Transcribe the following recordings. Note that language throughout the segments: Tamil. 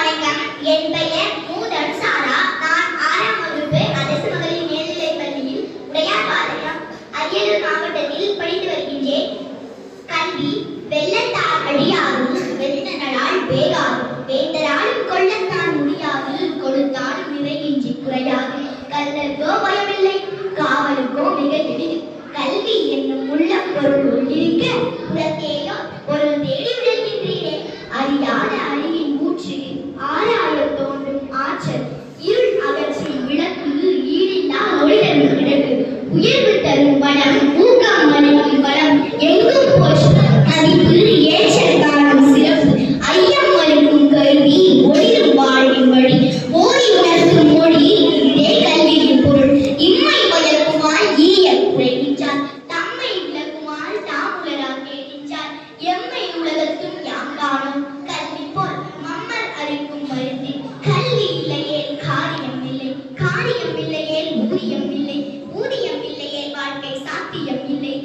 வணக்கம். என் பெயர் மூதன் சாரா. நான் 6ஆம் வகுப்பு அரசு மகளிர் மேல்நிலைப் பள்ளியில் உடையார்பாளையம் அரியலூர் மாவட்டத்தில் படித்து வருகின்றேன். கல்வி வெள்ளத்தால் அழியாரும் வெள்ளனளால் வேகாரும் வேந்தராலும் கொள்ளத்தான் முடியாது கொடுத்தாலும் நிறையின்றி குறையாது கல்லற்கோ பயமில்லை காவலுக்கோ மிக எளிது கல்வி என்னும் உள்ள பொருள் உள்ளிருக்க புறத்தேயோ பொருள் தேடி விடுகின்றீரே அறியாத அறிவின் ஊற்று ஆராய தோன்றும் ஆற்றல் இருள் அகற்றி விளக்கு ஈடில்லா ஒளிதரும் கிடக்கு உயர்வு தரும் வளம் ஊக்கம் அளிக்கும் வளம் எங்கும் போற்று மதிப்பு ஏற்றல் காணும் சிறப்பு ஐயம் அளிக்கும் கல்வி ஒளிரும் வாழ்வின் வழி மோடி உணர்த்தும் மொழி இதே கல்வியின் பொருள் இம்மை வளர்க்குமாய் ஈய குறைகின்றார் தம்மை விளக்குமாய் தாம் உலராக கேட்கின்றார் எம்மை உலகத்தும் யாம் காணும் கல்வி போல் மம்மர் அளிக்கும் மருந்து கல்வி இல்லையே காரியம் இல்லை காரியம் இல்லையே ஊதியம் இல்லை ஊதியம் இல்லையே வாழ்க்கை சாத்தியம் இல்லை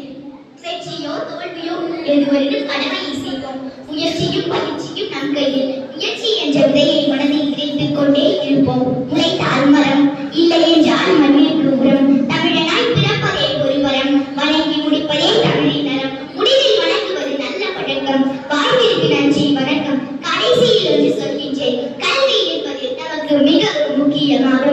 வெற்றியோ தோல்வியோ எதுவரையும் கடமையை செய்வோம் முயற்சியும் பயிற்சியும் நம் கையில் முயற்சி என்ற விதையை மனதில் விதைத்துக் கொண்டே இருப்போம் முளைத்தால் மரம் இல்லை என்றால் மண்ணிற்கு உரம் தமிழனாய் பிறப்பதே ஒரு வரம் வணங்கி முடிப்பதே தமிழின் நலம் முடிவில் வணங்குவது நல்ல பழக்கம் வாழ்விற்கு நன்றி வணக்கம் கடைசியில் ஒன்று சொல்கின்றேன் கல்வி என்பது நமக்கு மிகவும் முக்கியமாக